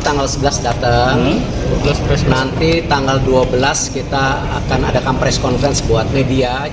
tanggal 11 datang. 12 press conference. Nanti tanggal 12 kita akan adakan press conference buat media.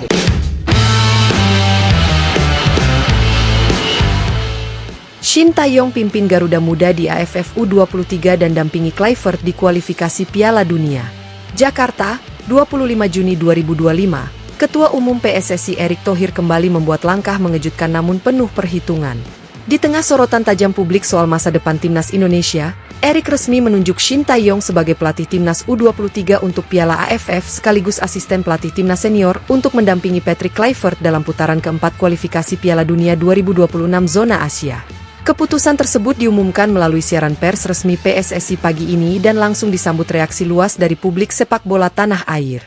Shin Tae-yong pimpin Garuda Muda di AFF U23 dan dampingi Kluivert di kualifikasi Piala Dunia. Jakarta, 25 Juni 2025. Ketua Umum PSSI Erick Thohir kembali membuat langkah mengejutkan namun penuh perhitungan. Di tengah sorotan tajam publik soal masa depan Timnas Indonesia, Erick resmi menunjuk Shin Tae-yong sebagai pelatih Timnas U23 untuk Piala AFF sekaligus asisten pelatih Timnas Senior untuk mendampingi Patrick Kluivert dalam putaran keempat kualifikasi Piala Dunia 2026 zona Asia. Keputusan tersebut diumumkan melalui siaran pers resmi PSSI pagi ini dan langsung disambut reaksi luas dari publik sepak bola tanah air.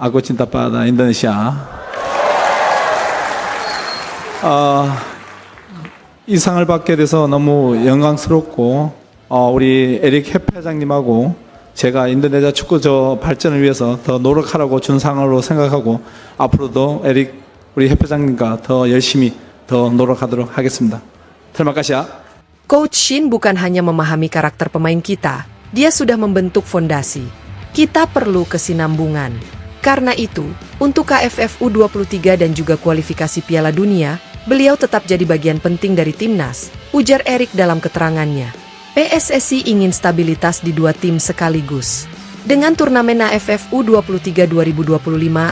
Aku cinta pada Indonesia. 이 상을 받게 돼서 너무 영광스럽고 우리 에릭 협회장님하고 제가 인도네시아 축구 발전을 위해서 더 노력하라고 준 상으로 생각하고 앞으로도 에릭 우리 협회장님과 더 열심히 더 노력하도록 하겠습니다. Terima kasih. Coach Shin bukan hanya memahami karakter pemain kita, dia sudah membentuk fondasi. Kita perlu kesinambungan. Karena itu, untuk KFF U23 dan juga kualifikasi Piala Dunia, beliau tetap jadi bagian penting dari timnas, ujar Erick dalam keterangannya. PSSI ingin stabilitas di dua tim sekaligus. Dengan turnamen AFF U23 2025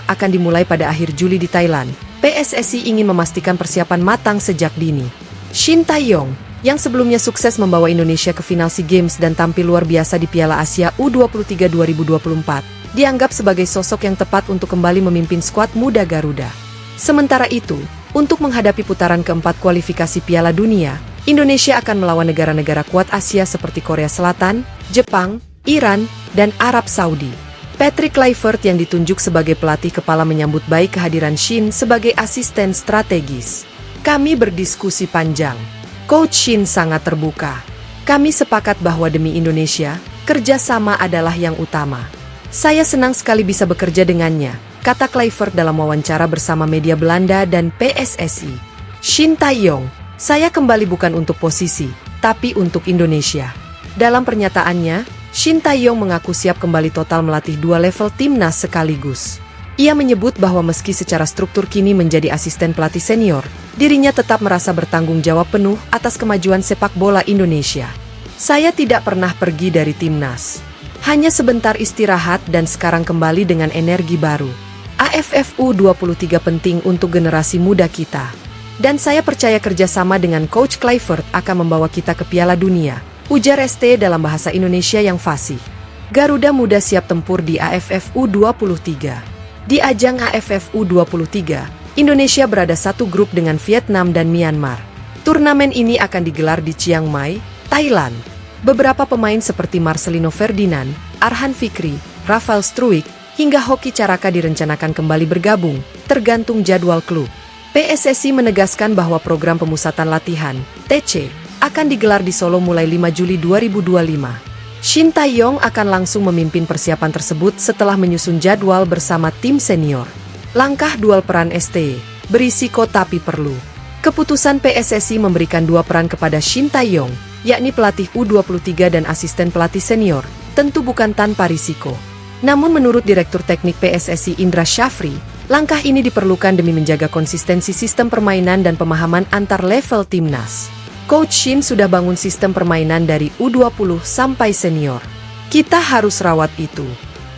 akan dimulai pada akhir Juli di Thailand, PSSI ingin memastikan persiapan matang sejak dini. Shin Tae-yong, yang sebelumnya sukses membawa Indonesia ke final SEA Games dan tampil luar biasa di Piala Asia U23 2024, dianggap sebagai sosok yang tepat untuk kembali memimpin skuad muda Garuda. Sementara itu, untuk menghadapi putaran keempat kualifikasi Piala Dunia, Indonesia akan melawan negara-negara kuat Asia seperti Korea Selatan, Jepang, Iran, dan Arab Saudi. Patrick Kluivert yang ditunjuk sebagai pelatih kepala menyambut baik kehadiran Shin sebagai asisten strategis. Kami berdiskusi panjang. Coach Shin sangat terbuka. Kami sepakat bahwa demi Indonesia, kerjasama adalah yang utama. Saya senang sekali bisa bekerja dengannya, kata Kluivert dalam wawancara bersama media Belanda dan PSSI. Shin Tae-yong, saya kembali bukan untuk posisi, tapi untuk Indonesia. Dalam pernyataannya, Shin Tae-yong mengaku siap kembali total melatih dua level timnas sekaligus. Ia menyebut bahwa meski secara struktur kini menjadi asisten pelatih senior, dirinya tetap merasa bertanggung jawab penuh atas kemajuan sepak bola Indonesia. Saya tidak pernah pergi dari timnas. Hanya sebentar istirahat dan sekarang kembali dengan energi baru. AFF U23 penting untuk generasi muda kita. Dan saya percaya kerjasama dengan Coach Kluivert akan membawa kita ke Piala Dunia, ujar ST dalam bahasa Indonesia yang fasih. Garuda Muda siap tempur di AFF U23. Di ajang AFF U23, Indonesia berada satu grup dengan Vietnam dan Myanmar. Turnamen ini akan digelar di Chiang Mai, Thailand. Beberapa pemain seperti Marcelino Ferdinand, Arhan Fikri, Rafael Struijk, hingga Hoki Caraka direncanakan kembali bergabung, tergantung jadwal klub. PSSI menegaskan bahwa program pemusatan latihan, TC, akan digelar di Solo mulai 5 Juli 2025. Shin Tae-yong akan langsung memimpin persiapan tersebut setelah menyusun jadwal bersama tim senior. Langkah dual peran ST, berisiko tapi perlu. Keputusan PSSI memberikan dua peran kepada Shin Tae-yong, yakni pelatih U23 dan asisten pelatih senior, tentu bukan tanpa risiko. Namun menurut Direktur Teknik PSSI Indra Syafri, langkah ini diperlukan demi menjaga konsistensi sistem permainan dan pemahaman antar level timnas. Coach Shin sudah bangun sistem permainan dari U20 sampai senior. Kita harus rawat itu.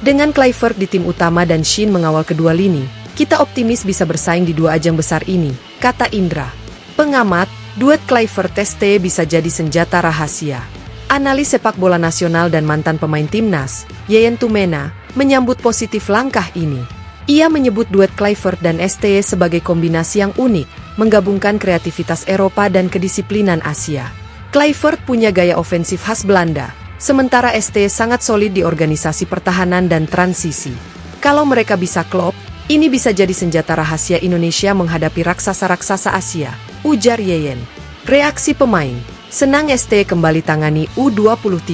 Dengan Kluivert di tim utama dan Shin mengawal kedua lini, kita optimis bisa bersaing di dua ajang besar ini, kata Indra. Pengamat, duet Kluivert-ST bisa jadi senjata rahasia. Analis sepak bola nasional dan mantan pemain timnas, Yeyen Tumena, menyambut positif langkah ini. Ia menyebut duet Kluivert dan ST sebagai kombinasi yang unik, menggabungkan kreativitas Eropa dan kedisiplinan Asia. Kluivert punya gaya ofensif khas Belanda, sementara ST sangat solid di organisasi pertahanan dan transisi. Kalau mereka bisa klop, ini bisa jadi senjata rahasia Indonesia menghadapi raksasa-raksasa Asia, ujar Yeyen. Reaksi pemain, senang ST kembali tangani U23.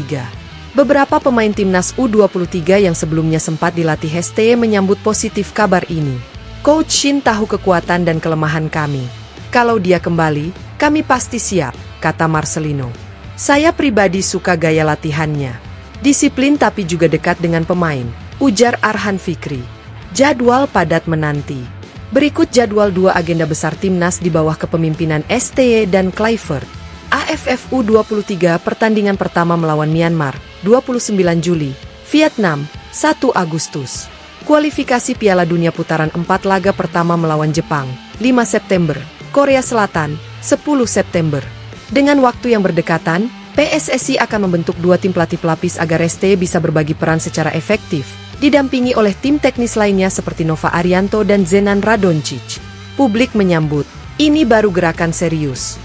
Beberapa pemain timnas U23 yang sebelumnya sempat dilatih ST menyambut positif kabar ini. Coach Shin tahu kekuatan dan kelemahan kami. Kalau dia kembali, kami pasti siap, kata Marcelino. Saya pribadi suka gaya latihannya. Disiplin tapi juga dekat dengan pemain, ujar Arhan Fikri. Jadwal padat menanti. Berikut jadwal 2 agenda besar Timnas di bawah kepemimpinan STY dan Kluivert. AFF U23 pertandingan pertama melawan Myanmar, 29 Juli. Vietnam, 1 Agustus. Kualifikasi Piala Dunia putaran 4 laga pertama melawan Jepang, 5 September. Korea Selatan, 10 September. Dengan waktu yang berdekatan, PSSI akan membentuk 2 tim pelatih pelapis agar STY bisa berbagi peran secara efektif, didampingi oleh tim teknis lainnya seperti Nova Arianto dan Zenan Radoncic. Publik menyambut, ini baru gerakan serius.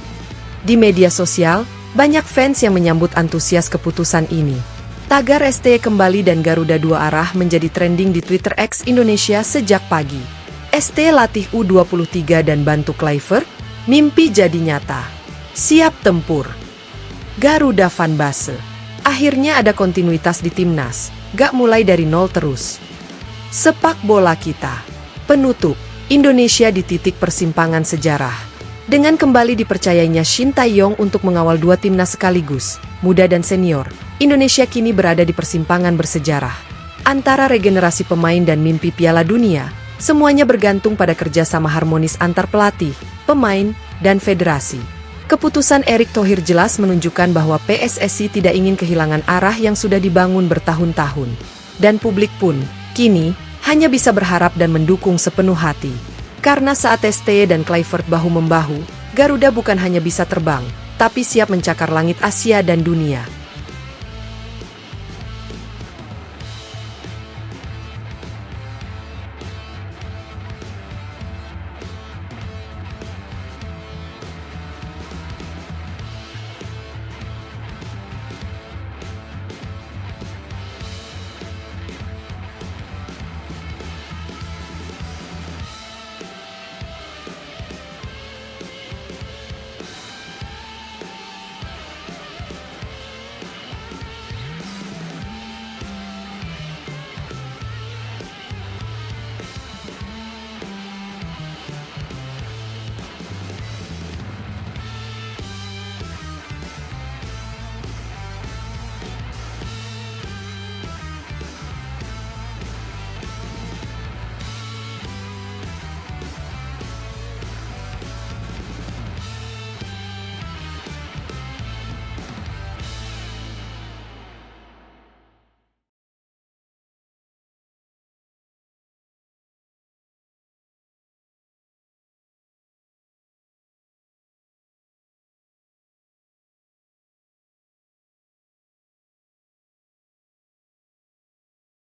Di media sosial, banyak fans yang menyambut antusias keputusan ini. Tagar STY kembali dan Garuda 2 arah menjadi trending di Twitter X Indonesia sejak pagi. STY latih U23 dan bantu Kluivert, mimpi jadi nyata. Siap tempur. Garuda Van Basse. Akhirnya ada kontinuitas di Timnas, gak mulai dari nol terus. Sepak bola kita. Penutup, Indonesia di titik persimpangan sejarah. Dengan kembali dipercayainya Shin Tae-yong untuk mengawal 2 timnas sekaligus, muda dan senior, Indonesia kini berada di persimpangan bersejarah. Antara regenerasi pemain dan mimpi Piala Dunia, semuanya bergantung pada kerjasama harmonis antar pelatih, pemain, dan federasi. Keputusan Erick Thohir jelas menunjukkan bahwa PSSI tidak ingin kehilangan arah yang sudah dibangun bertahun-tahun. Dan publik pun, kini, hanya bisa berharap dan mendukung sepenuh hati. Karena saat STY dan Kluivert bahu-membahu, Garuda bukan hanya bisa terbang, tapi siap mencakar langit Asia dan dunia.